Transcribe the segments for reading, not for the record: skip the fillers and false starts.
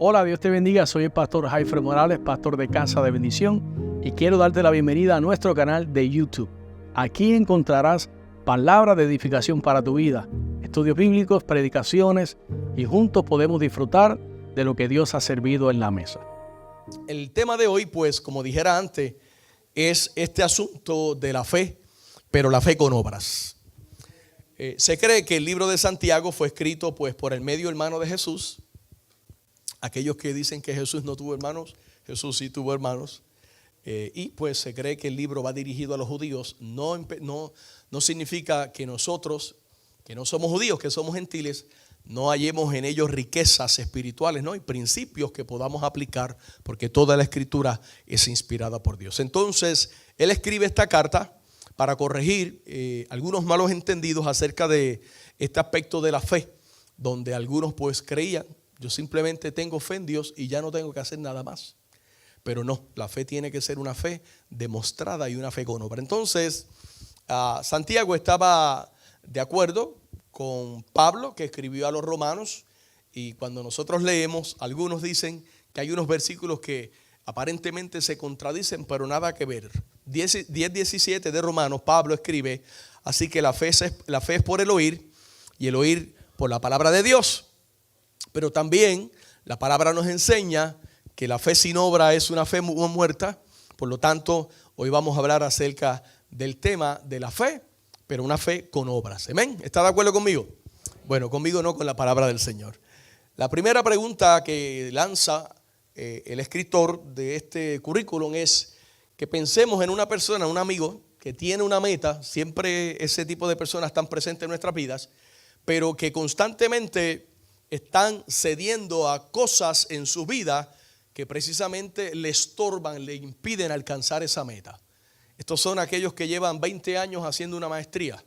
Hola, Dios te bendiga. Soy el pastor Jaifer Morales, pastor de Casa de Bendición, y quiero darte la bienvenida a nuestro canal de YouTube. Aquí encontrarás palabras de edificación para tu vida, estudios bíblicos, predicaciones, y juntos podemos disfrutar de lo que Dios ha servido en la mesa. El tema de hoy, pues, como dijera antes, es este asunto de la fe, pero la fe con obras. Se cree que el libro de Santiago fue escrito, pues, por el medio hermano de Jesús. Aquellos que dicen que Jesús no tuvo hermanos, Jesús sí tuvo hermanos. Y pues se cree que el libro va dirigido a los judíos. No significa que nosotros, que no somos judíos, que somos gentiles, no hallemos en ellos riquezas espirituales, ¿no? Y principios que podamos aplicar, porque toda la escritura es inspirada por Dios. Entonces, él escribe esta carta para corregir algunos malos entendidos acerca de este aspecto de la fe, donde algunos pues creían, yo simplemente tengo fe en Dios y ya no tengo que hacer nada más. Pero no, la fe tiene que ser una fe demostrada y una fe con obra. Entonces, Santiago estaba de acuerdo con Pablo, que escribió a los romanos, y cuando nosotros leemos, algunos dicen que hay unos versículos que aparentemente se contradicen, pero nada que ver. 10:17 de Romanos, Pablo escribe, así que la fe es por el oír, y el oír por la palabra de Dios. Pero también la palabra nos enseña que la fe sin obra es una fe muerta. Por lo tanto, hoy vamos a hablar acerca del tema de la fe, pero una fe con obras. ¿Amén? ¿Está de acuerdo conmigo? Bueno, conmigo no, con la palabra del Señor. La primera pregunta que lanza el escritor de este currículum es que pensemos en una persona, un amigo que tiene una meta. Siempre ese tipo de personas están presentes en nuestras vidas, pero que constantemente están cediendo a cosas en su vida que precisamente le estorban, le impiden alcanzar esa meta. Estos son aquellos que llevan 20 años haciendo una maestría.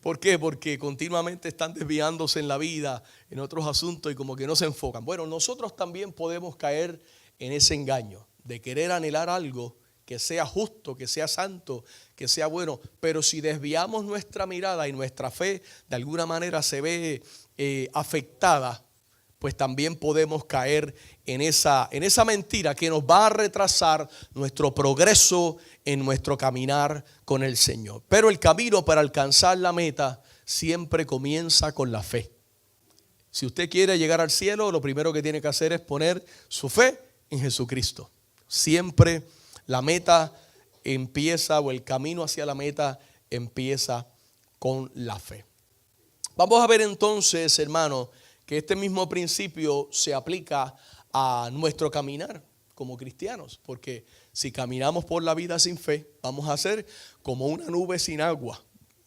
¿Por qué? Porque continuamente están desviándose en la vida, en otros asuntos, y como que no se enfocan. Bueno, nosotros también podemos caer en ese engaño de querer anhelar algo que sea justo, que sea santo, que sea bueno. Pero si desviamos nuestra mirada y nuestra fe de alguna manera se ve afectada, pues también podemos caer en esa mentira que nos va a retrasar nuestro progreso en nuestro caminar con el Señor. Pero el camino para alcanzar la meta siempre comienza con la fe. Si usted quiere llegar al cielo, lo primero que tiene que hacer es poner su fe en Jesucristo. Siempre la meta empieza, o el camino hacia la meta empieza con la fe. Vamos a ver entonces, hermano, que este mismo principio se aplica a nuestro caminar como cristianos, porque si caminamos por la vida sin fe, vamos a ser como una nube sin agua,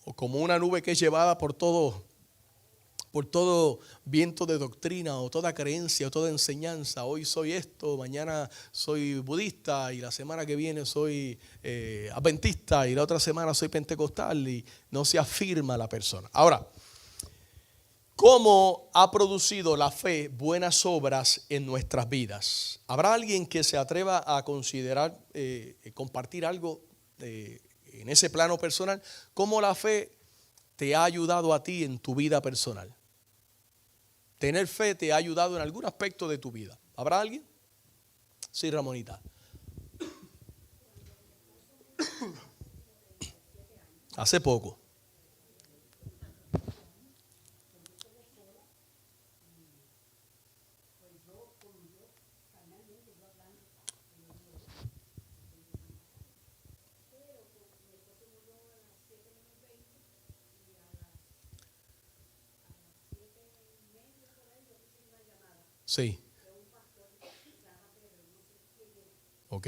o como una nube que es llevada por todo viento de doctrina, o toda creencia, o toda enseñanza. Hoy soy esto, mañana soy budista, y la semana que viene soy adventista, y la otra semana soy pentecostal, y no se afirma la persona. Ahora, ¿cómo ha producido la fe buenas obras en nuestras vidas? ¿Habrá alguien que se atreva a considerar, compartir algo en ese plano personal? ¿Cómo la fe te ha ayudado a ti en tu vida personal? ¿Tener fe te ha ayudado en algún aspecto de tu vida? ¿Habrá alguien? Sí, Ramonita. Hace poco. Sí. Ok.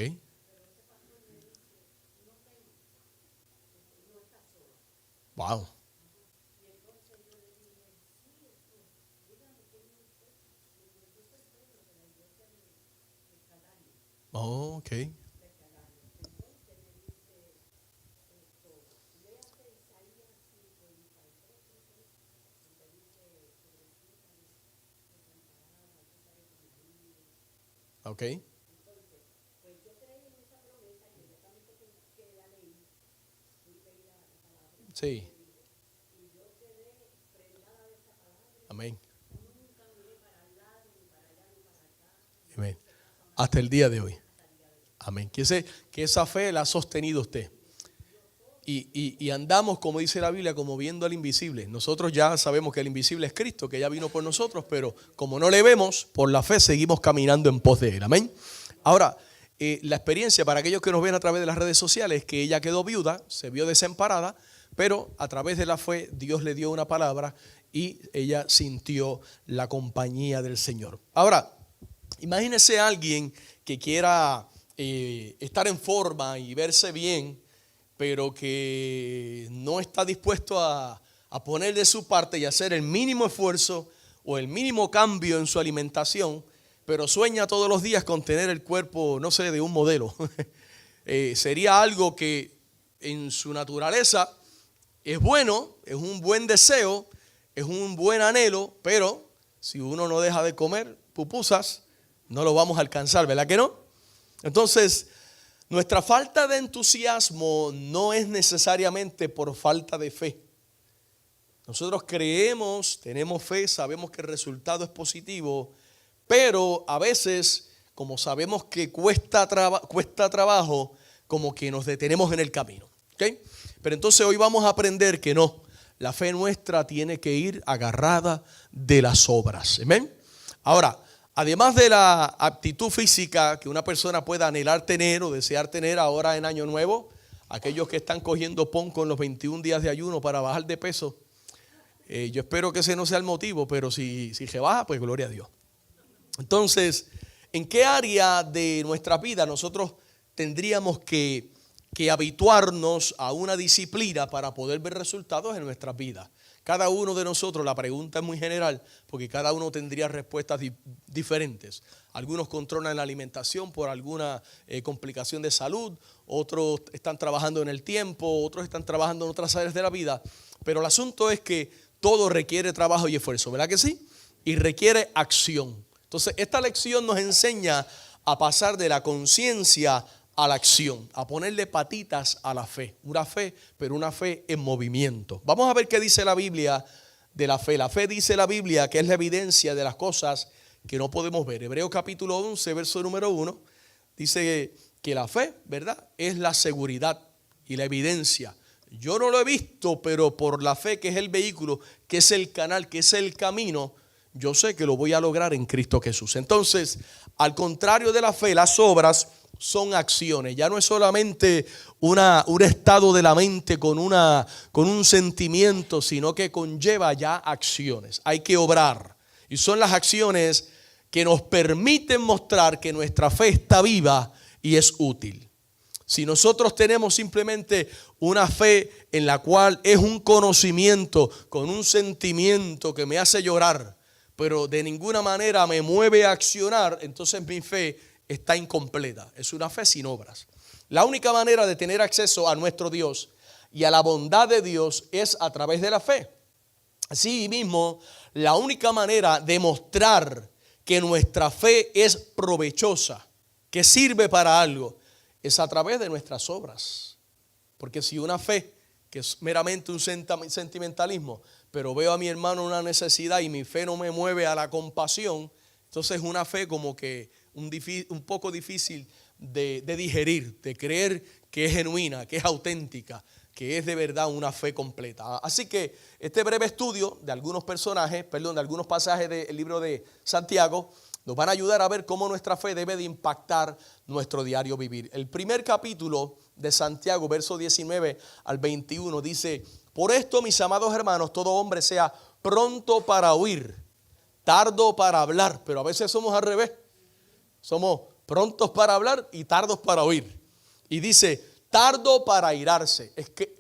Wow. Oh, ok. Ok. Sí. Amén. Amén. Hasta el día de hoy. Amén. Que esa fe la ha sostenido usted. Y andamos, como dice la Biblia, como viendo al invisible. Nosotros ya sabemos que el invisible es Cristo, que ya vino por nosotros, pero como no le vemos, por la fe seguimos caminando en pos de Él. Amén. Ahora, la experiencia para aquellos que nos ven a través de las redes sociales es que ella quedó viuda, se vio desamparada, pero a través de la fe Dios le dio una palabra y ella sintió la compañía del Señor. Ahora, imagínese a alguien que quiera estar en forma y verse bien, pero que no está dispuesto a poner de su parte y hacer el mínimo esfuerzo o el mínimo cambio en su alimentación, pero sueña todos los días con tener el cuerpo, no sé, de un modelo. Sería algo que en su naturaleza es bueno, es un buen deseo, es un buen anhelo, pero si uno no deja de comer pupusas, no lo vamos a alcanzar, ¿verdad que no? Entonces, nuestra falta de entusiasmo no es necesariamente por falta de fe. Nosotros creemos, tenemos fe, sabemos que el resultado es positivo, pero a veces, como sabemos que cuesta trabajo, como que nos detenemos en el camino. ¿Okay? Pero entonces hoy vamos a aprender que no, la fe nuestra tiene que ir agarrada de las obras. ¿Amén? Ahora, además de la aptitud física que una persona pueda anhelar tener o desear tener ahora en Año Nuevo, aquellos que están cogiendo pon con los 21 días de ayuno para bajar de peso, yo espero que ese no sea el motivo, pero si se baja, pues gloria a Dios. Entonces, ¿en qué área de nuestra vida nosotros tendríamos que habituarnos a una disciplina para poder ver resultados en nuestras vidas? Cada uno de nosotros, la pregunta es muy general, porque cada uno tendría respuestas diferentes. Algunos controlan la alimentación por alguna complicación de salud, otros están trabajando en el tiempo, otros están trabajando en otras áreas de la vida. Pero el asunto es que todo requiere trabajo y esfuerzo, ¿verdad que sí? Y requiere acción. Entonces, esta lección nos enseña a pasar de la conciencia a la acción, a ponerle patitas a la fe. Una fe, pero una fe en movimiento. Vamos a ver qué dice la Biblia de la fe. La fe dice la Biblia que es la evidencia de las cosas que no podemos ver. Hebreos capítulo 11, verso número 1, dice que la fe, ¿verdad?, es la seguridad y la evidencia. Yo no lo he visto, pero por la fe, que es el vehículo, que es el canal, que es el camino, yo sé que lo voy a lograr en Cristo Jesús. Entonces, al contrario de la fe, las obras son acciones. Ya no es solamente un estado de la mente con un sentimiento, sino que conlleva ya acciones. Hay que obrar. Y son las acciones que nos permiten mostrar que nuestra fe está viva y es útil. Si nosotros tenemos simplemente una fe en la cual es un conocimiento con un sentimiento que me hace llorar, pero de ninguna manera me mueve a accionar, entonces mi fe está incompleta. Es una fe sin obras. La única manera de tener acceso a nuestro Dios y a la bondad de Dios es a través de la fe. Así mismo, la única manera de mostrar que nuestra fe es provechosa, que sirve para algo, es a través de nuestras obras. Porque si una fe, que es meramente un sentimentalismo, pero veo a mi hermano una necesidad y mi fe no me mueve a la compasión, entonces es una fe como que un poco difícil de digerir, de creer que es genuina, que es auténtica, que es de verdad una fe completa. Así que este breve estudio de algunos de algunos pasajes del libro de Santiago nos van a ayudar a ver cómo nuestra fe debe de impactar nuestro diario vivir. El primer capítulo de Santiago, verso 19 al 21, dice: por esto, mis amados hermanos, todo hombre sea pronto para oír, tardo para hablar. Pero a veces somos al revés. Somos prontos para hablar y tardos para oír. Y dice, tardo para airarse. Es que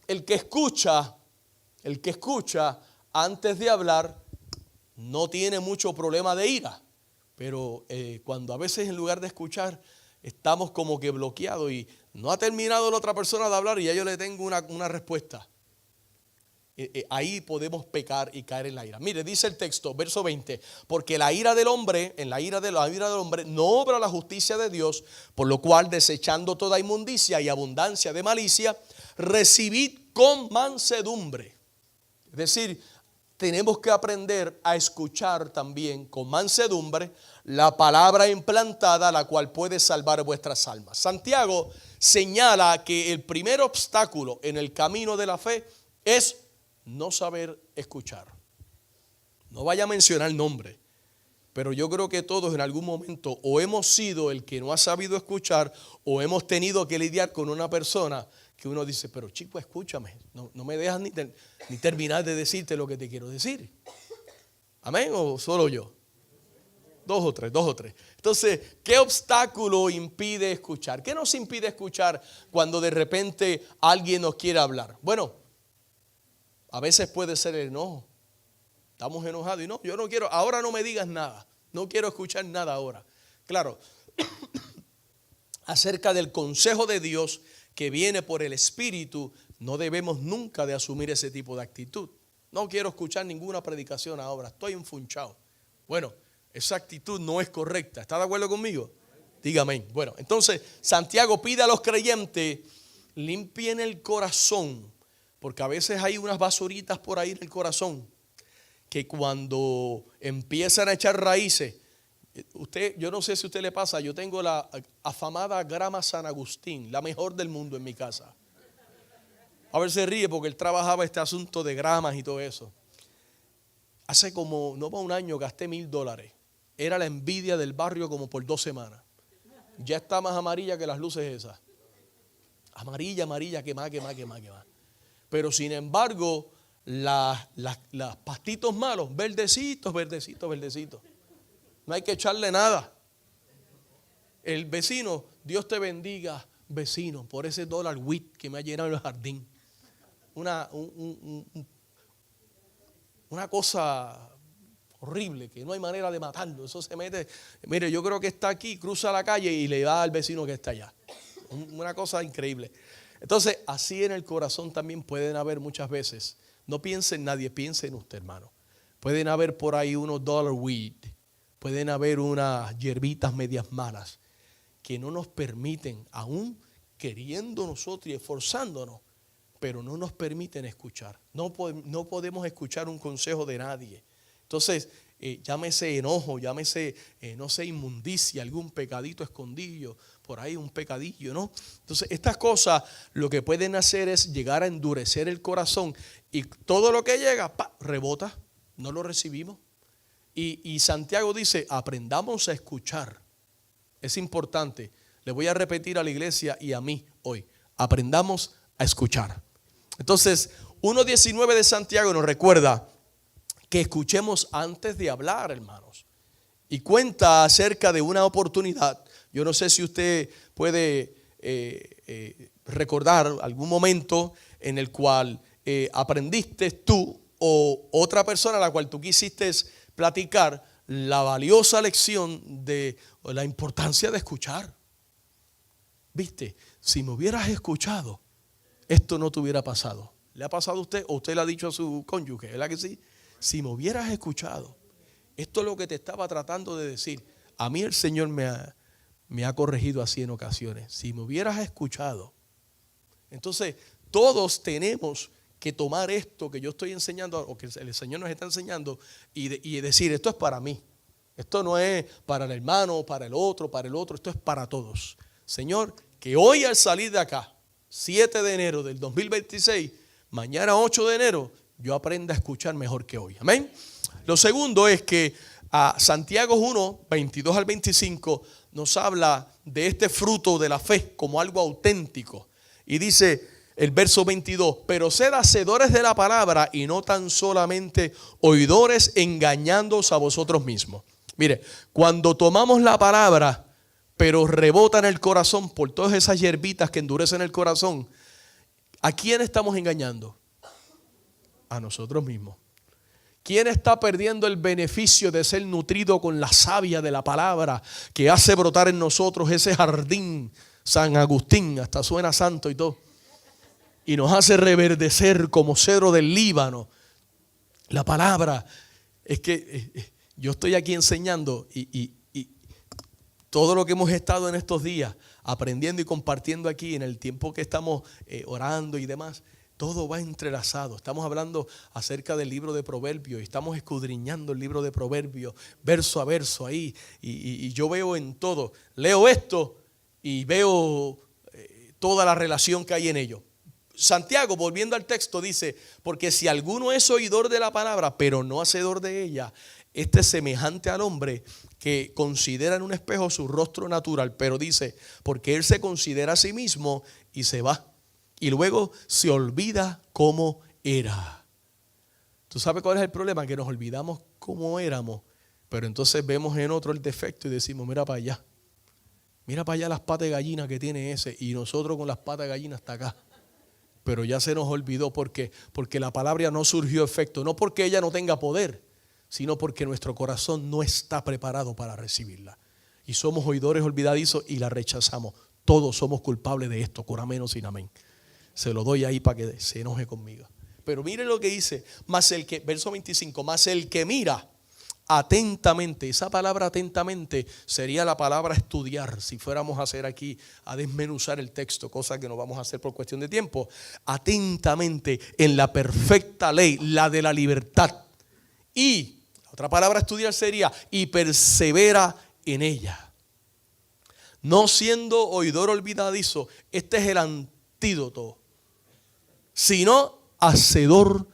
el que escucha antes de hablar no tiene mucho problema de ira. Pero cuando a veces en lugar de escuchar estamos como que bloqueados y no ha terminado la otra persona de hablar y ya yo le tengo una respuesta. Ahí podemos pecar y caer en la ira. Mire, dice el texto, verso 20: porque la ira del hombre, en la ira del hombre no obra la justicia de Dios, por lo cual, desechando toda inmundicia y abundancia de malicia, recibid con mansedumbre. Es decir, tenemos que aprender a escuchar también con mansedumbre la palabra implantada, la cual puede salvar vuestras almas. Santiago señala que el primer obstáculo en el camino de la fe es no saber escuchar. No vaya a mencionar el nombre, pero yo creo que todos en algún momento o hemos sido el que no ha sabido escuchar o hemos tenido que lidiar con una persona que uno dice, pero chico, escúchame, no me dejas ni terminar de decirte lo que te quiero decir. ¿Amén? ¿O solo yo? Dos o tres. Entonces, ¿qué obstáculo impide escuchar? ¿Qué nos impide escuchar cuando de repente alguien nos quiere hablar? Bueno, a veces puede ser el enojo. Estamos enojados y no, yo no quiero, ahora no me digas nada. No quiero escuchar nada ahora. Claro, acerca del consejo de Dios que viene por el Espíritu, no debemos nunca de asumir ese tipo de actitud. No quiero escuchar ninguna predicación ahora, estoy enfunchado. Bueno, esa actitud no es correcta. ¿Está de acuerdo conmigo? Dígame. Bueno, entonces Santiago pide a los creyentes, limpien el corazón, porque a veces hay unas basuritas por ahí en el corazón que cuando empiezan a echar raíces, yo no sé si a usted le pasa, yo tengo la afamada grama San Agustín, la mejor del mundo en mi casa. A ver, se ríe porque él trabajaba este asunto de gramas y todo eso. Hace como, no va un año, gasté $1,000. Era la envidia del barrio como por 2 semanas. Ya está más amarilla que las luces esas. Amarilla, que más. Pero sin embargo, las pastitos malos, verdecitos. No hay que echarle nada. El vecino, Dios te bendiga, vecino, por ese dólar wheat que me ha llenado el jardín. Una cosa horrible que no hay manera de matarlo. Eso se mete. Mire, yo creo que está aquí, cruza la calle y le da al vecino que está allá. Una cosa increíble. Entonces, así en el corazón también pueden haber muchas veces. No piense en nadie, piense en usted, hermano. Pueden haber por ahí unos dollar weed, pueden haber unas hierbitas medias malas que no nos permiten, aún queriendo nosotros y esforzándonos, pero no nos permiten escuchar. No podemos escuchar un consejo de nadie. Entonces, llámese enojo, llámese, no sé, inmundicia, algún pecadito escondido, por ahí un pecadillo, ¿no? Entonces, estas cosas lo que pueden hacer es llegar a endurecer el corazón y todo lo que llega, rebota, no lo recibimos. Y Santiago dice, aprendamos a escuchar. Es importante, le voy a repetir a la iglesia y a mí hoy, aprendamos a escuchar. Entonces, 1:19 de Santiago nos recuerda que escuchemos antes de hablar, hermanos. Y cuenta acerca de una oportunidad. Yo no sé si usted puede recordar algún momento en el cual aprendiste tú o otra persona a la cual tú quisiste platicar la valiosa lección de la importancia de escuchar. Viste, si me hubieras escuchado, esto no te hubiera pasado. ¿Le ha pasado a usted o usted le ha dicho a su cónyuge? ¿Verdad que sí? Si me hubieras escuchado, esto es lo que te estaba tratando de decir. A mí el Señor me ha corregido así en ocasiones. Si me hubieras escuchado. Entonces, todos tenemos que tomar esto que yo estoy enseñando o que el Señor nos está enseñando y decir, esto es para mí. Esto no es para el hermano, para el otro, esto es para todos. Señor, que hoy al salir de acá, 7 de enero del 2026, mañana 8 de enero, yo aprenda a escuchar mejor que hoy. Amén. Lo segundo es que a Santiago 1, 22 al 25 nos habla de este fruto de la fe como algo auténtico. Y dice el verso 22, pero sed hacedores de la palabra y no tan solamente oidores, engañándoos a vosotros mismos. Mire, cuando tomamos la palabra, pero rebota en el corazón por todas esas hierbitas que endurecen el corazón, ¿a quién estamos engañando? A nosotros mismos. ¿Quién está perdiendo el beneficio de ser nutrido con la savia de la palabra que hace brotar en nosotros ese jardín San Agustín? Hasta suena santo y todo. Y nos hace reverdecer como cedro del Líbano. La palabra es que yo estoy aquí enseñando y todo lo que hemos estado en estos días aprendiendo y compartiendo aquí en el tiempo que estamos orando y demás. Todo va entrelazado. Estamos hablando acerca del libro de Proverbios. Estamos escudriñando el libro de Proverbios, verso a verso ahí. Y yo veo en todo. Leo esto y veo toda la relación que hay en ello. Santiago, volviendo al texto, dice: porque si alguno es oidor de la palabra, pero no hacedor de ella, este es semejante al hombre que considera en un espejo su rostro natural. Pero dice, porque él se considera a sí mismo y se va. Y luego se olvida cómo era. ¿Tú sabes cuál es el problema? Que nos olvidamos cómo éramos, pero entonces vemos en otro el defecto y decimos: mira para allá. Mira para allá las patas de gallina que tiene ese, y nosotros con las patas de gallina hasta acá. Pero ya se nos olvidó porque la palabra no surgió efecto, no porque ella no tenga poder, sino porque nuestro corazón no está preparado para recibirla. Y somos oidores olvidadizos y la rechazamos. Todos somos culpables de esto, con amén o sin amén. Se lo doy ahí para que se enoje conmigo. Pero mire lo que dice, verso 25, más el que mira atentamente. Esa palabra atentamente sería la palabra estudiar. Si fuéramos a hacer aquí, a desmenuzar el texto, cosa que no vamos a hacer por cuestión de tiempo. Atentamente en la perfecta ley, la de la libertad. Y la otra palabra estudiar sería: y persevera en ella. No siendo oidor olvidadizo, este es el antídoto, sino hacedor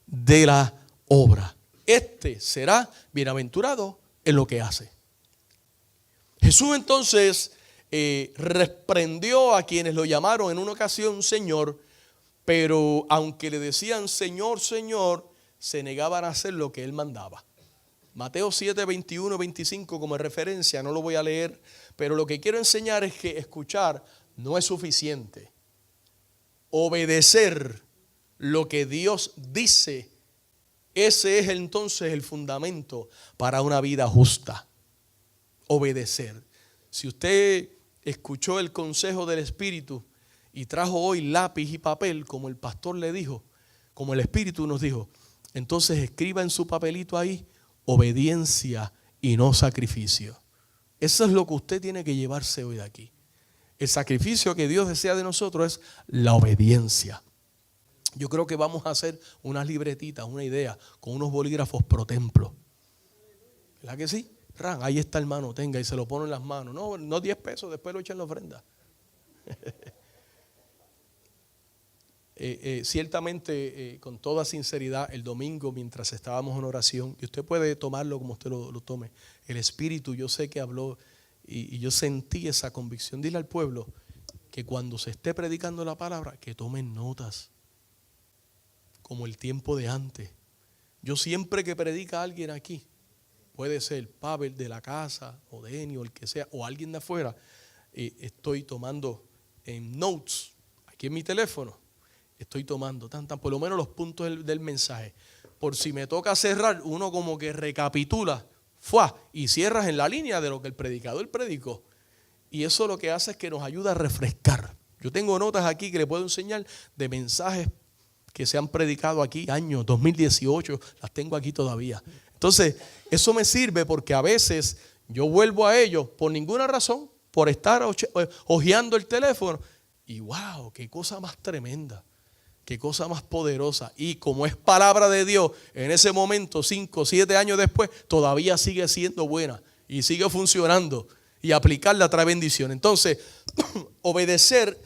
de la obra. Este será bienaventurado en lo que hace. Jesús entonces reprendió a quienes lo llamaron en una ocasión Señor, pero aunque le decían Señor, Señor, se negaban a hacer lo que él mandaba. Mateo 7, 21, 25 como referencia, no lo voy a leer, pero lo que quiero enseñar es que escuchar no es suficiente. Obedecer lo que Dios dice, ese es entonces el fundamento para una vida justa. Obedecer. Si usted escuchó el consejo del Espíritu y trajo hoy lápiz y papel, como el pastor le dijo, como el Espíritu nos dijo, entonces escriba en su papelito ahí: obediencia y no sacrificio. Eso es lo que usted tiene que llevarse hoy de aquí. El sacrificio que Dios desea de nosotros es la obediencia. Yo creo que vamos a hacer unas libretitas, una idea, con unos bolígrafos pro templo. ¿Verdad que sí? Ahí está, hermano, tenga, y se lo pone en las manos. No 10 pesos, después lo echan en la ofrenda. Ciertamente, con toda sinceridad, el domingo mientras estábamos en oración, y usted puede tomarlo como usted lo tome, el Espíritu, yo sé que habló y yo sentí esa convicción. Dile al pueblo que cuando se esté predicando la palabra, que tomen notas, como el tiempo de antes. Yo siempre que predica a alguien aquí, puede ser Pavel de la casa, o Denny, o el que sea, o alguien de afuera, estoy tomando en notes, aquí en mi teléfono, estoy tomando por lo menos los puntos del mensaje. Por si me toca cerrar, uno como que recapitula, y cierras en la línea de lo que el predicador predicó. Y eso lo que hace es que nos ayuda a refrescar. Yo tengo notas aquí que le puedo enseñar de mensajes que se han predicado aquí, años 2018, las tengo aquí todavía. Entonces, eso me sirve porque a veces yo vuelvo a ellos por ninguna razón, por estar hojeando el teléfono. Y wow, qué cosa más tremenda, qué cosa más poderosa. Y como es palabra de Dios, en ese momento, 5, 7 años después, todavía sigue siendo buena y sigue funcionando. Y aplicarla trae bendición. Entonces, obedecer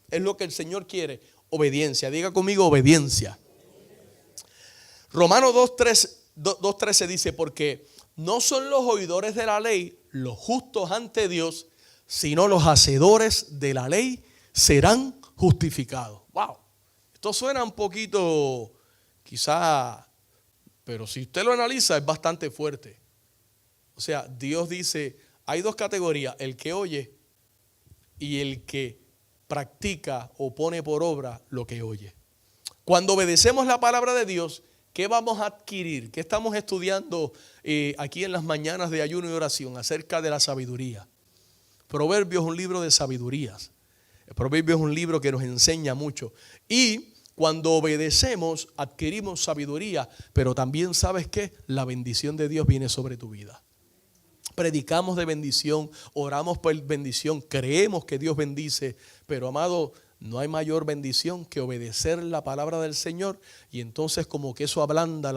es lo que el Señor quiere. Obediencia, diga conmigo obediencia. Romanos 2:13 dice: porque no son los oidores de la ley los justos ante Dios, sino los hacedores de la ley serán justificados. Wow, esto suena un poquito quizá, pero si usted lo analiza es bastante fuerte. O sea, Dios dice, hay dos categorías: el que oye y el que practica o pone por obra lo que oye. Cuando obedecemos la palabra de Dios, ¿qué vamos a adquirir? ¿Qué estamos estudiando aquí en las mañanas de ayuno y oración acerca de la sabiduría? Proverbios es un libro de sabidurías. El Proverbio es un libro que nos enseña mucho. Y cuando obedecemos, adquirimos sabiduría, pero también, ¿sabes qué? La bendición de Dios viene sobre tu vida. Predicamos de bendición, oramos por bendición, creemos que Dios bendice, pero amado, no hay mayor bendición que obedecer la palabra del Señor, y entonces como que eso ablanda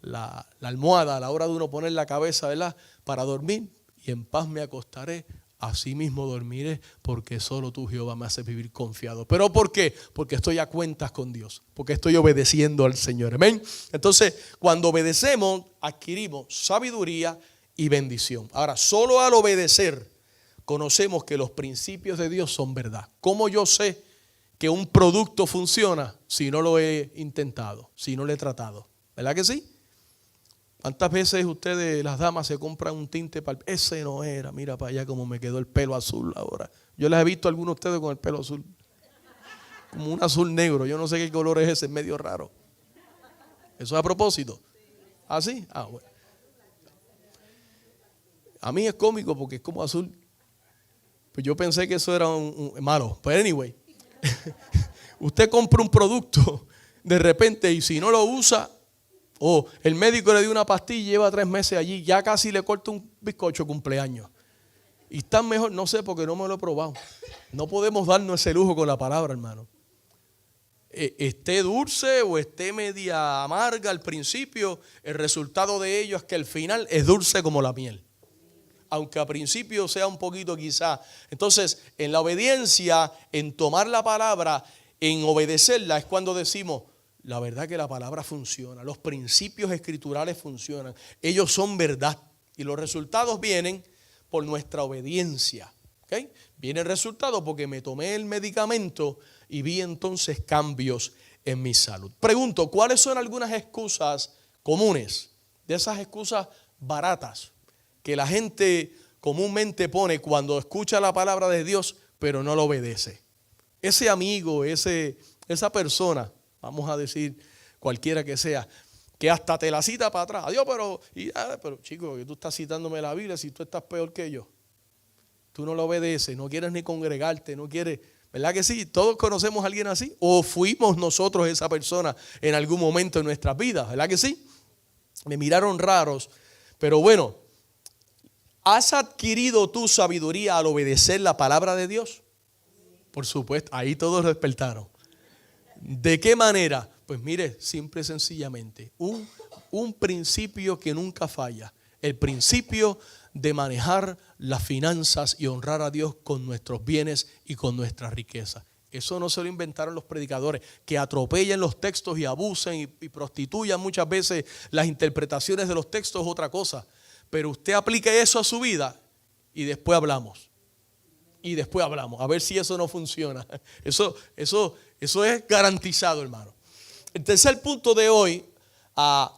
la almohada a la hora de uno poner la cabeza, ¿verdad?, para dormir, y en paz me acostaré, así mismo dormiré, porque solo tú, Jehová, me haces vivir confiado. ¿Pero por qué? Porque estoy a cuentas con Dios, porque estoy obedeciendo al Señor. Amén. Entonces, cuando obedecemos, adquirimos sabiduría y bendición. Ahora, solo al obedecer conocemos que los principios de Dios son verdad. ¿Cómo yo sé que un producto funciona si no lo he intentado, si no lo he tratado? ¿Verdad que sí? ¿Cuántas veces ustedes, las damas, se compran un tinte para ese no era, mira para allá cómo me quedó el pelo azul ahora? Yo les he visto a algunos de ustedes con el pelo azul, como un azul negro. Yo no sé qué color es ese, es medio raro. ¿Eso es a propósito? ¿Ah, sí? Ah, bueno. A mí es cómico porque es como azul. Pues yo pensé que eso era un malo. Pero anyway, usted compra un producto de repente y si no lo usa, o el médico le dio una pastilla y lleva 3 meses allí, ya casi le corta un bizcocho de cumpleaños. Y está mejor, no sé, porque no me lo he probado. No podemos darnos ese lujo con la palabra, hermano. Esté dulce o esté media amarga al principio, el resultado de ello es que al final es dulce como la miel. Aunque a principio sea un poquito quizá. Entonces, en la obediencia, en tomar la palabra, en obedecerla, es cuando decimos, la verdad que la palabra funciona, los principios escriturales funcionan, ellos son verdad y los resultados vienen por nuestra obediencia. ¿Okay? Viene el resultado porque me tomé el medicamento y vi entonces cambios en mi salud. Pregunto, ¿cuáles son algunas excusas comunes? De esas excusas baratas que la gente comúnmente pone cuando escucha la palabra de Dios pero no lo obedece. Ese amigo, esa persona, vamos a decir cualquiera que sea, que hasta te la cita para atrás. Adiós, pero chico, que tú estás citándome la Biblia si tú estás peor que yo. Tú no lo obedeces, no quieres ni congregarte, no quieres, ¿verdad que sí? Todos conocemos a alguien así, o fuimos nosotros esa persona en algún momento en nuestras vidas, ¿verdad que sí? Me miraron raros, pero bueno, ¿has adquirido tu sabiduría al obedecer la palabra de Dios? Por supuesto, ahí todos despertaron. ¿De qué manera? Pues mire, simple y sencillamente, un principio que nunca falla, el principio de manejar las finanzas y honrar a Dios con nuestros bienes y con nuestra riqueza. Eso no se lo inventaron los predicadores, que atropellan los textos y abusen y prostituyan muchas veces las interpretaciones de los textos, es otra cosa. Pero usted aplica eso a su vida y después hablamos. Y después hablamos, a ver si eso no funciona. Eso es garantizado, hermano. El tercer punto de hoy,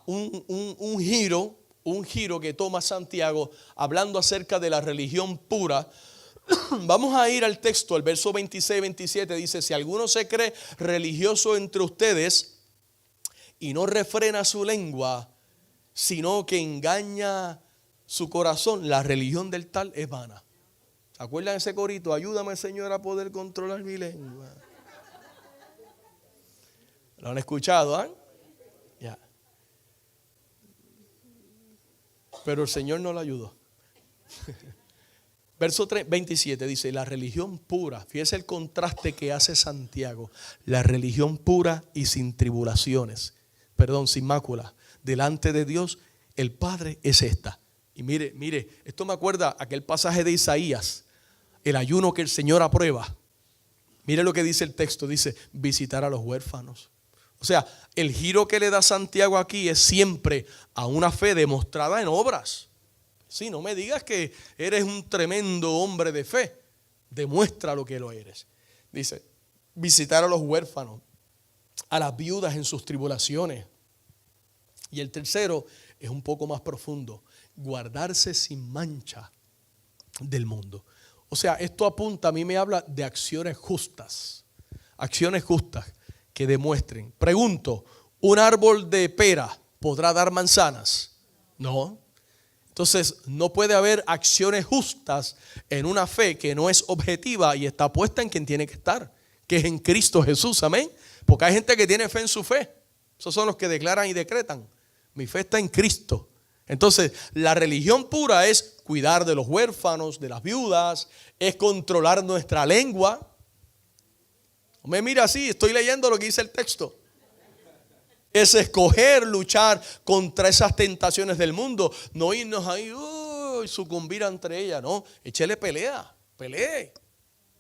un giro que toma Santiago, hablando acerca de la religión pura. Vamos a ir al texto, el verso 26-27 dice, si alguno se cree religioso entre ustedes y no refrena su lengua, sino que engaña su corazón, la religión del tal es vana. ¿Se acuerdan ese corito? Ayúdame, Señor, a poder controlar mi lengua. ¿Lo han escuchado? ¿Ah? Ya. Pero el Señor no lo ayudó. Verso 27 dice, la religión pura, fíjese el contraste que hace Santiago, la religión pura y sin tribulaciones, sin mácula, delante de Dios el Padre es esta. Y mire, esto me acuerda aquel pasaje de Isaías, el ayuno que el Señor aprueba. Mire lo que dice el texto, dice visitar a los huérfanos. O sea, el giro que le da Santiago aquí es siempre a una fe demostrada en obras. Sí, no me digas que eres un tremendo hombre de fe, demuestra lo que lo eres. Dice, visitar a los huérfanos, a las viudas en sus tribulaciones. Y el tercero es un poco más profundo, guardarse sin mancha del mundo. O sea, esto apunta, a mí me habla de acciones justas que demuestren. Pregunto, ¿un árbol de pera podrá dar manzanas? No. Entonces, no puede haber acciones justas en una fe que no es objetiva y está puesta en quien tiene que estar, que es en Cristo Jesús, amén. Porque hay gente que tiene fe en su fe. Esos son los que declaran y decretan. Mi fe está en Cristo. Entonces, la religión pura es cuidar de los huérfanos, de las viudas, es controlar nuestra lengua. No me mira así, estoy leyendo lo que dice el texto. Es escoger luchar contra esas tentaciones del mundo. No irnos ahí, sucumbir entre ellas. No, échele pelea, pelee.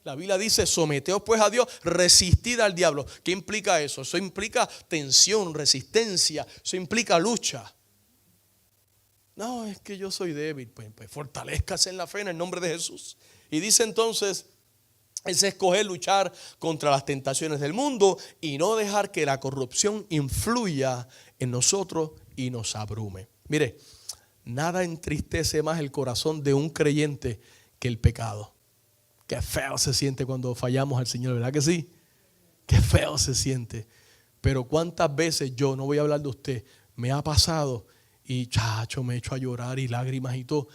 La Biblia dice, someteos pues a Dios, resistid al diablo. ¿Qué implica eso? Eso implica tensión, resistencia. Eso implica lucha. No, es que yo soy débil. Pues fortalézcase en la fe en el nombre de Jesús. Y dice entonces, es escoger luchar contra las tentaciones del mundo y no dejar que la corrupción influya en nosotros y nos abrume. Mire, nada entristece más el corazón de un creyente que el pecado. Qué feo se siente cuando fallamos al Señor, ¿verdad que sí? Qué feo se siente. Pero cuántas veces yo, no voy a hablar de usted, me ha pasado y chacho, me he hecho a llorar y lágrimas y todo.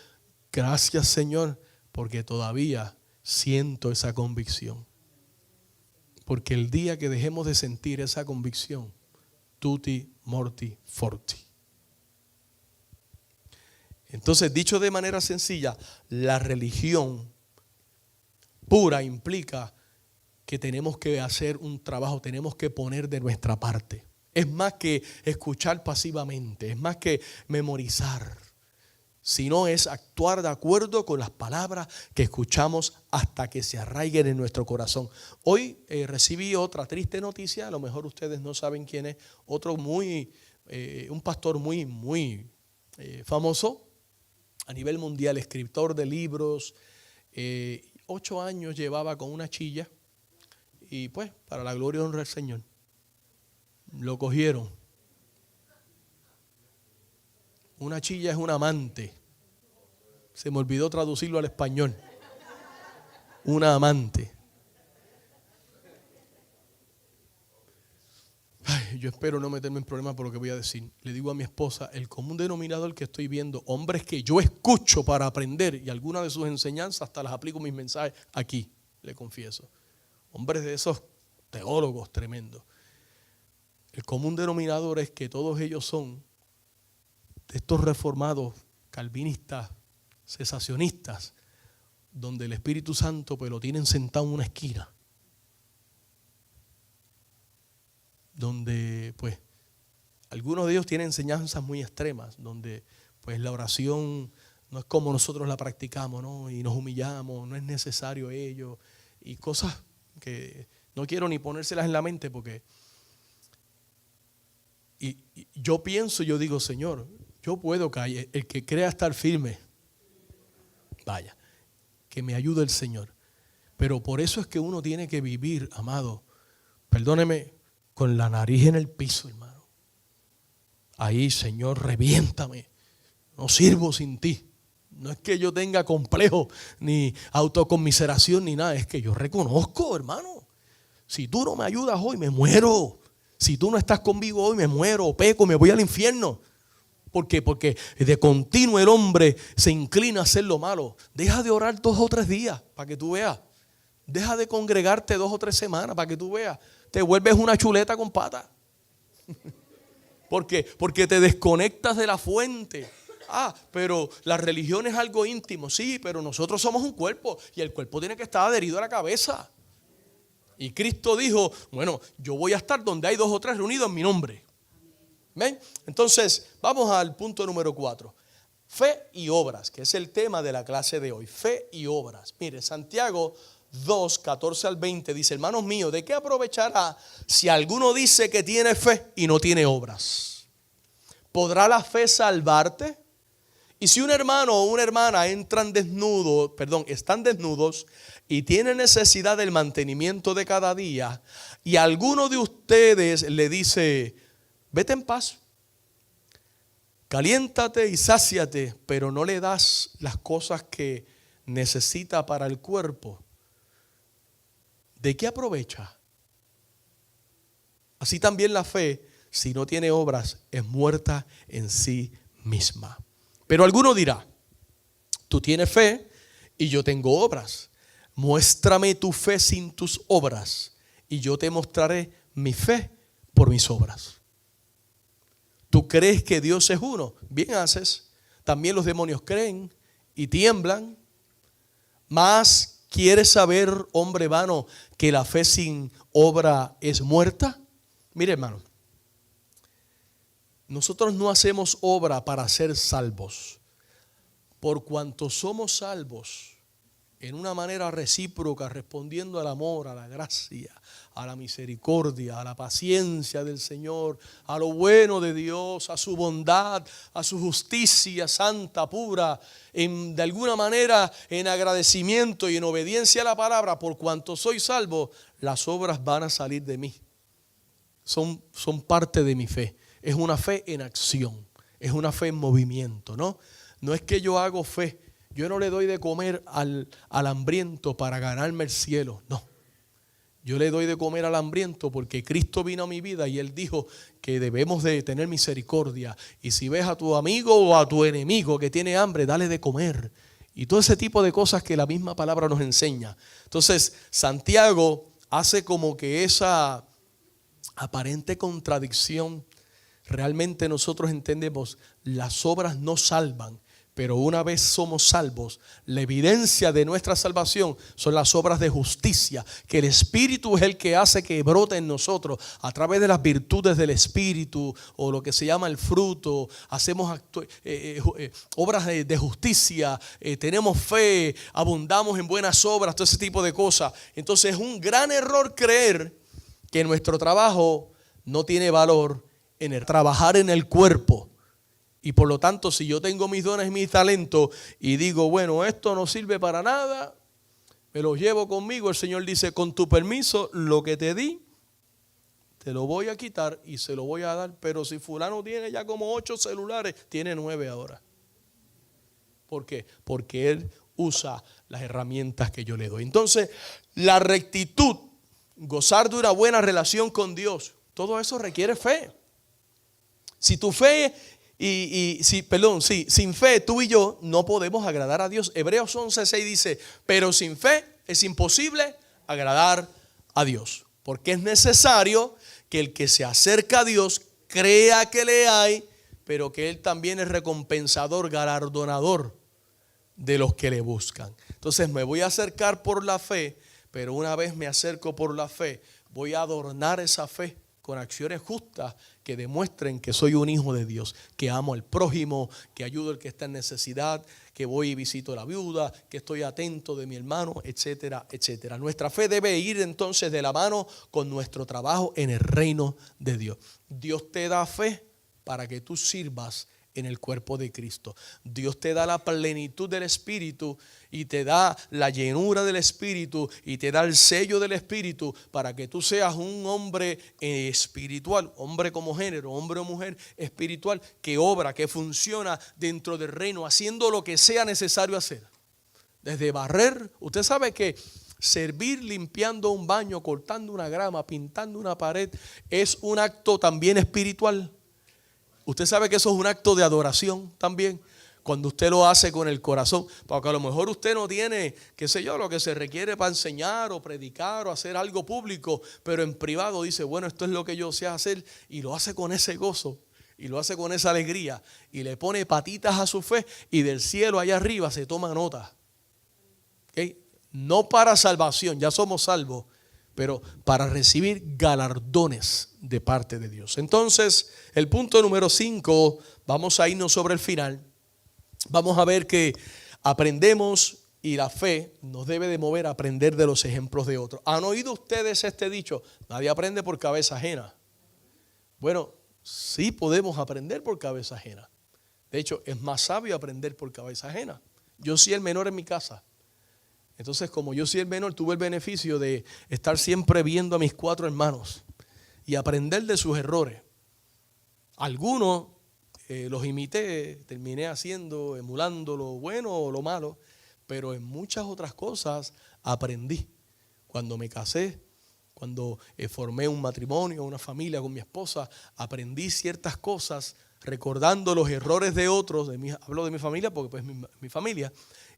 Gracias, Señor, porque todavía siento esa convicción. Porque el día que dejemos de sentir esa convicción, tutti morti forti. Entonces, dicho de manera sencilla, la religión pura implica que tenemos que hacer un trabajo, tenemos que poner de nuestra parte. Es más que escuchar pasivamente, es más que memorizar, sino es actuar de acuerdo con las palabras que escuchamos hasta que se arraiguen en nuestro corazón. Hoy recibí otra triste noticia, a lo mejor ustedes no saben quién es, un pastor muy famoso a nivel mundial, escritor de libros, 8 años llevaba con una chilla y pues para la gloria y honra del Señor lo cogieron. Una chilla es un amante. Se me olvidó traducirlo al español. Una amante. Ay, yo espero no meterme en problemas por lo que voy a decir. Le digo a mi esposa, el común denominador que estoy viendo, hombres que yo escucho para aprender y algunas de sus enseñanzas hasta las aplico en mis mensajes aquí, le confieso. Hombres de esos teólogos tremendos. El común denominador es que todos ellos son de estos reformados, calvinistas, cesacionistas, donde el Espíritu Santo pues lo tienen sentado en una esquina. Donde pues algunos de ellos tienen enseñanzas muy extremas, donde pues la oración no es como nosotros la practicamos, ¿no? Y nos humillamos, no es necesario ello, y cosas que no quiero ni ponérselas en la mente porque y yo pienso, yo digo, Señor, yo puedo caer, el que crea estar firme, vaya, que me ayude el Señor. Pero por eso es que uno tiene que vivir, amado, perdóneme, con la nariz en el piso, hermano. Ahí, Señor, reviéntame. No sirvo sin ti. No es que yo tenga complejo, ni autoconmiseración, ni nada. Es que yo reconozco, hermano. Si tú no me ayudas hoy, me muero. Si tú no estás conmigo hoy, me muero, peco, me voy al infierno. ¿Por qué? Porque de continuo el hombre se inclina a hacer lo malo. Deja de orar 2 o 3 días para que tú veas. Deja de congregarte 2 o 3 semanas para que tú veas. Te vuelves una chuleta con patas. ¿Por qué? Porque te desconectas de la fuente. Pero la religión es algo íntimo. Sí, pero nosotros somos un cuerpo y el cuerpo tiene que estar adherido a la cabeza. Y Cristo dijo, bueno, yo voy a estar donde hay 2 o 3 reunidos en mi nombre. ¿Ven? Entonces, vamos al punto número 4. Fe y obras, que es el tema de la clase de hoy. Fe y obras. Mire, Santiago 2, 14 al 20 dice, hermanos míos, ¿de qué aprovechará si alguno dice que tiene fe y no tiene obras? ¿Podrá la fe salvarte? Y si un hermano o una hermana están desnudos y tienen necesidad del mantenimiento de cada día, y alguno de ustedes le dice, vete en paz, caliéntate y sáciate, pero no le das las cosas que necesita para el cuerpo, ¿de qué aprovecha? Así también la fe, si no tiene obras, es muerta en sí misma. Pero alguno dirá, tú tienes fe y yo tengo obras. Muéstrame tu fe sin tus obras y yo te mostraré mi fe por mis obras. ¿Tú crees que Dios es uno? Bien haces. También los demonios creen y tiemblan. Mas ¿Quieres saber, hombre vano, que la fe sin obra es muerta? Mire, hermano, nosotros no hacemos obra para ser salvos. Por cuanto somos salvos en una manera recíproca, respondiendo al amor, a la gracia, a la misericordia, a la paciencia del Señor, a lo bueno de Dios, a su bondad, a su justicia santa, pura, de alguna manera en agradecimiento y en obediencia a la palabra, por cuanto soy salvo, las obras van a salir de mí. Son parte de mi fe. Es una fe en acción, es una fe en movimiento, ¿no? No es que yo hago fe, yo no le doy de comer al hambriento para ganarme el cielo, no. Yo le doy de comer al hambriento porque Cristo vino a mi vida y Él dijo que debemos de tener misericordia. Y si ves a tu amigo o a tu enemigo que tiene hambre, dale de comer. Y todo ese tipo de cosas que la misma palabra nos enseña. Entonces, Santiago hace como que esa aparente contradicción. Realmente nosotros entendemos, las obras no salvan, pero una vez somos salvos, la evidencia de nuestra salvación son las obras de justicia, que el Espíritu es el que hace que brote en nosotros a través de las virtudes del Espíritu o lo que se llama el fruto. Hacemos obras de justicia, tenemos fe, abundamos en buenas obras, todo ese tipo de cosas. Entonces es un gran error creer que nuestro trabajo no tiene valor en el trabajar en el cuerpo. Y por lo tanto, si yo tengo mis dones y mis talentos y digo, bueno, esto no sirve para nada, me los llevo conmigo, el Señor dice, con tu permiso, lo que te di, te lo voy a quitar y se lo voy a dar. Pero si fulano tiene ya como 8 celulares, tiene 9 ahora. ¿Por qué? Porque él usa las herramientas que yo le doy. Entonces, la rectitud, gozar de una buena relación con Dios, todo eso requiere fe. Si tu fe sin fe tú y yo no podemos agradar a Dios. Hebreos 11:6 dice, pero sin fe es imposible agradar a Dios. Porque es necesario que el que se acerca a Dios crea que le hay, pero que Él también es recompensador, galardonador de los que le buscan. Entonces me voy a acercar por la fe, pero una vez me acerco por la fe, voy a adornar esa fe con acciones justas que demuestren que soy un hijo de Dios, que amo al prójimo, que ayudo al que está en necesidad, que voy y visito a la viuda, que estoy atento de mi hermano, etcétera, etcétera. Nuestra fe debe ir entonces de la mano con nuestro trabajo en el reino de Dios. Dios te da fe para que tú sirvas en el cuerpo de Cristo. Dios te da la plenitud del Espíritu y te da la llenura del Espíritu y te da el sello del Espíritu para que tú seas un hombre espiritual, hombre como género, hombre o mujer espiritual que obra, que funciona dentro del reino, haciendo lo que sea necesario hacer. Desde barrer, usted sabe que servir limpiando un baño, cortando una grama, pintando una pared es un acto también espiritual. Usted sabe que eso es un acto de adoración también, cuando usted lo hace con el corazón, porque a lo mejor usted no tiene, qué sé yo, lo que se requiere para enseñar o predicar o hacer algo público, pero en privado dice, bueno, esto es lo que yo sé hacer, y lo hace con ese gozo y lo hace con esa alegría y le pone patitas a su fe y del cielo allá arriba se toma nota. ¿Okay? No para salvación, ya somos salvos, pero para recibir galardones de parte de Dios. Entonces, el punto número 5, vamos a irnos sobre el final. Vamos a ver que aprendemos y la fe nos debe de mover a aprender de los ejemplos de otros. ¿Han oído ustedes este dicho? Nadie aprende por cabeza ajena. Bueno, sí podemos aprender por cabeza ajena. De hecho, es más sabio aprender por cabeza ajena. Yo soy el menor en mi casa. Entonces, como yo soy el menor, tuve el beneficio de estar siempre viendo a mis 4 hermanos y aprender de sus errores. Algunos los imité, terminé haciendo, emulando lo bueno o lo malo, pero en muchas otras cosas aprendí. Cuando me casé, cuando formé un matrimonio, una familia con mi esposa, aprendí ciertas cosas recordando los errores de otros, hablo de mi familia porque pues mi familia,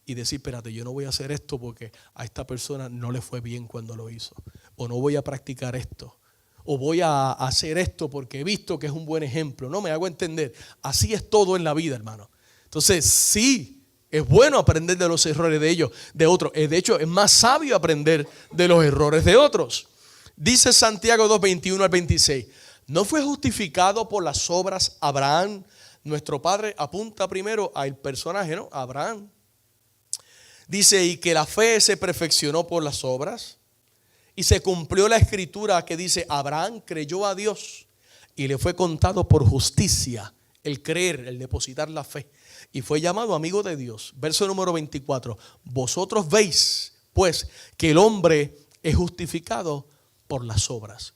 y decir, espérate, yo no voy a hacer esto porque a esta persona no le fue bien cuando lo hizo, o no voy a practicar esto, o voy a hacer esto porque he visto que es un buen ejemplo. No me hago entender. Así es todo en la vida, hermano. Entonces, sí, Es bueno aprender de los errores de otros. De hecho, es más sabio aprender de los errores de otros. Dice Santiago 2, 21 al 26. ¿No fue justificado por las obras Abraham? Nuestro padre apunta primero al personaje, ¿no? Abraham. Dice, y que la fe se perfeccionó por las obras. Y se cumplió la escritura que dice, Abraham creyó a Dios y le fue contado por justicia. El creer, el depositar la fe. Y fue llamado amigo de Dios. Verso número 24. Vosotros veis, pues, que el hombre es justificado por las obras.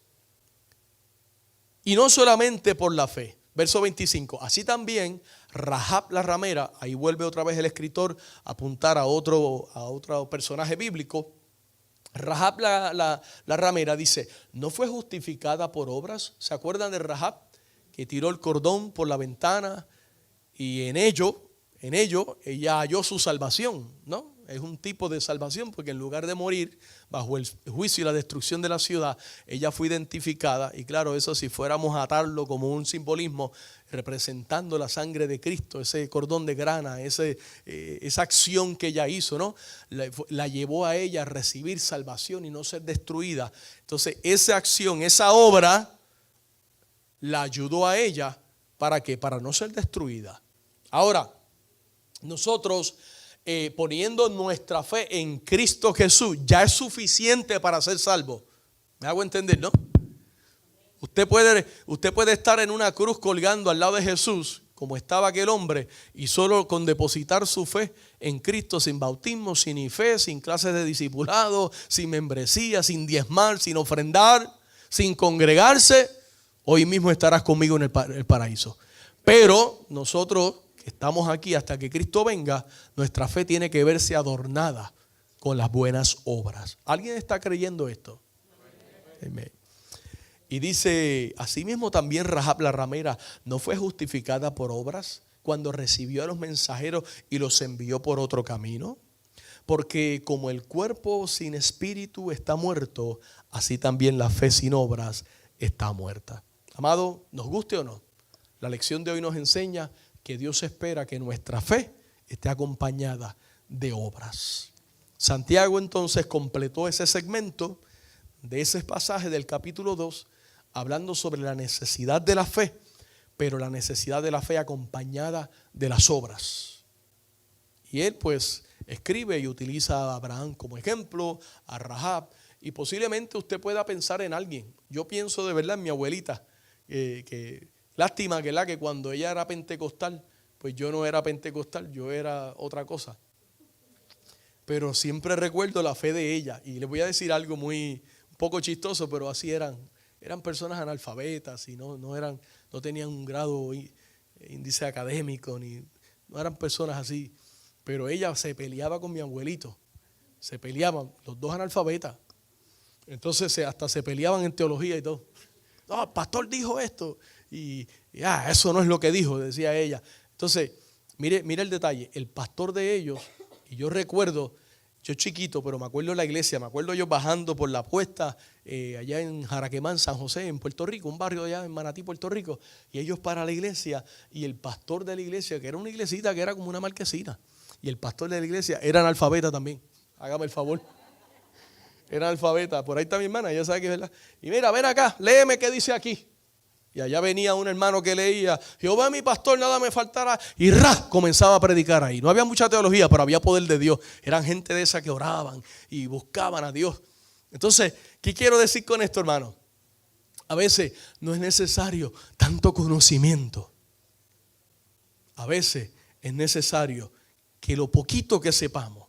Y no solamente por la fe. Verso 25. Así también Rahab la ramera, ahí vuelve otra vez el escritor a apuntar a otro personaje bíblico. Rahab la ramera dice, ¿no fue justificada por obras? ¿Se acuerdan de Rahab? Que tiró el cordón por la ventana y en ello ella halló su salvación, ¿no? Es un tipo de salvación porque en lugar de morir bajo el juicio y la destrucción de la ciudad, ella fue identificada. Y claro, eso si fuéramos a atarlo como un simbolismo representando la sangre de Cristo, ese cordón de grana, esa acción que ella hizo, ¿no? La llevó a ella a recibir salvación y no ser destruida. Entonces esa acción, esa obra la ayudó a ella, ¿para qué? Para no ser destruida. Ahora, nosotros poniendo nuestra fe en Cristo Jesús ya es suficiente para ser salvo. ¿Me hago entender, no? Usted puede estar en una cruz colgando al lado de Jesús, como estaba aquel hombre, y solo con depositar su fe en Cristo, sin bautismo, sin ni fe, sin clases de discipulado, sin membresía, sin diezmar, sin ofrendar, sin congregarse, hoy mismo estarás conmigo en el paraíso. Pero nosotros que estamos aquí hasta que Cristo venga, nuestra fe tiene que verse adornada con las buenas obras. ¿Alguien está creyendo esto? Amén. Y dice, asimismo también Rahab la ramera no fue justificada por obras cuando recibió a los mensajeros y los envió por otro camino. Porque como el cuerpo sin espíritu está muerto, así también la fe sin obras está muerta. Amado, nos guste o no, la lección de hoy nos enseña que Dios espera que nuestra fe esté acompañada de obras. Santiago entonces completó ese segmento de ese pasaje del capítulo 2, hablando sobre la necesidad de la fe, pero la necesidad de la fe acompañada de las obras. Y él pues escribe y utiliza a Abraham como ejemplo, a Rahab, y posiblemente usted pueda pensar en alguien. Yo pienso de verdad en mi abuelita, que lástima que cuando ella era pentecostal, pues yo no era pentecostal, yo era otra cosa. Pero siempre recuerdo la fe de ella. Y les voy a decir algo un poco chistoso, pero así eran. Eran personas analfabetas y no tenían un grado índice académico, no eran personas así. Pero ella se peleaba con mi abuelito. Se peleaban, los dos analfabetas. Entonces hasta se peleaban en teología y todo. No, el pastor dijo esto. Y eso no es lo que dijo, decía ella. Entonces, mire el detalle. El pastor de ellos, y yo recuerdo, yo chiquito, pero me acuerdo de la iglesia, me acuerdo yo bajando por la puesta allá en Jaraquemán, San José, en Puerto Rico, un barrio allá en Manatí, Puerto Rico, y ellos para la iglesia, y el pastor de la iglesia, que era una iglesita que era como una marquesina, y el pastor de la iglesia era analfabeta también, hágame el favor. Era analfabeta, por ahí está mi hermana, ella sabe que es verdad. Y mira, ven acá, léeme qué dice aquí. Y allá venía un hermano que leía, Jehová mi pastor, nada me faltará. Y comenzaba a predicar ahí. No había mucha teología, pero había poder de Dios. Eran gente de esa que oraban y buscaban a Dios. Entonces, ¿qué quiero decir con esto, hermano? A veces no es necesario tanto conocimiento. A veces es necesario que lo poquito que sepamos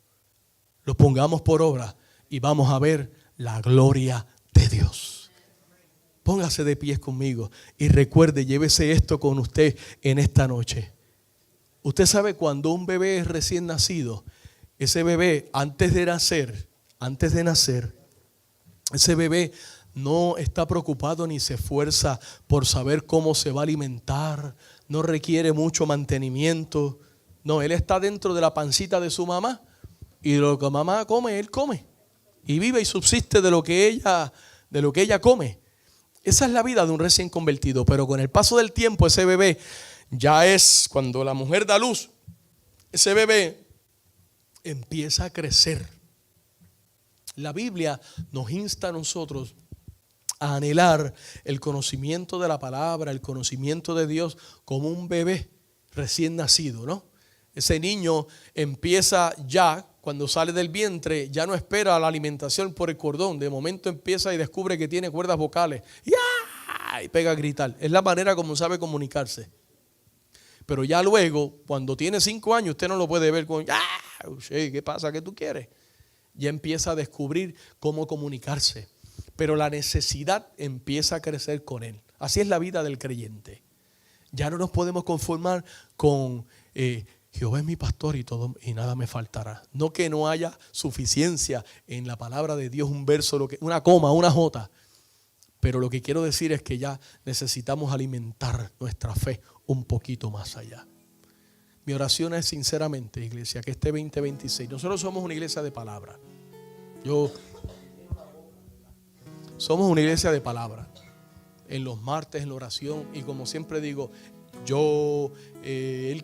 lo pongamos por obra y vamos a ver la gloria de Dios. Póngase de pies conmigo y recuerde, llévese esto con usted en esta noche. Usted sabe cuando un bebé es recién nacido, ese bebé antes de nacer, ese bebé no está preocupado ni se esfuerza por saber cómo se va a alimentar, no requiere mucho mantenimiento. No, él está dentro de la pancita de su mamá y lo que mamá come, él come y vive y subsiste de lo que ella come. Esa es la vida de un recién convertido, pero con el paso del tiempo ese bebé ya es, cuando la mujer da luz, ese bebé empieza a crecer. La Biblia nos insta a nosotros a anhelar el conocimiento de la palabra, el conocimiento de Dios como un bebé recién nacido, ¿no? Ese niño empieza ya, cuando sale del vientre, ya no espera la alimentación por el cordón. De momento empieza y descubre que tiene cuerdas vocales. Y pega a gritar. Es la manera como sabe comunicarse. Pero ya luego, cuando tiene 5 años, usted no lo puede ver con ¿qué pasa? ¿Qué tú quieres? Ya empieza a descubrir cómo comunicarse. Pero la necesidad empieza a crecer con él. Así es la vida del creyente. Ya no nos podemos conformar con Jehová es mi pastor y nada me faltará. No que no haya suficiencia en la palabra de Dios, un verso, una coma, una jota. Pero lo que quiero decir es que ya necesitamos alimentar nuestra fe un poquito más allá. Mi oración es sinceramente, iglesia, que este 2026, nosotros somos una iglesia de palabra. Somos una iglesia de palabra. En los martes, en la oración, y como siempre digo, el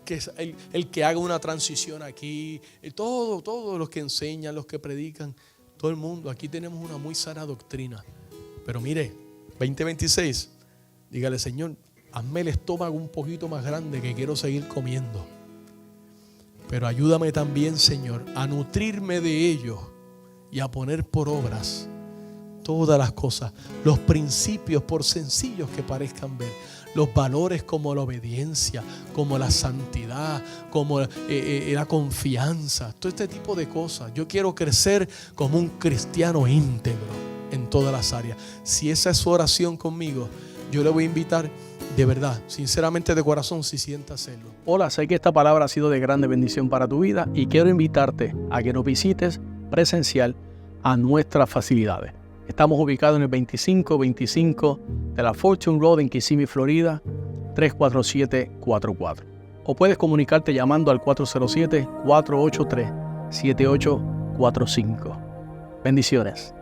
que haga una transición aquí, todos los que enseñan, los que predican, todo el mundo, aquí tenemos una muy sana doctrina. Pero mire, 2026, dígale, Señor, hazme el estómago un poquito más grande que quiero seguir comiendo. Pero ayúdame también, Señor, a nutrirme de ello y a poner por obras todas las cosas, los principios, por sencillos que parezcan ver, los valores como la obediencia, como la santidad, como la confianza, todo este tipo de cosas. Yo quiero crecer como un cristiano íntegro en todas las áreas. Si esa es su oración conmigo, yo le voy a invitar de verdad, sinceramente de corazón, si sienta hacerlo. Hola, sé que esta palabra ha sido de grande bendición para tu vida y quiero invitarte a que nos visites presencial a nuestras facilidades. Estamos ubicados en el 2525 de la Fortune Road en Kissimmee, Florida, 34744. O puedes comunicarte llamando al 407-483-7845. Bendiciones.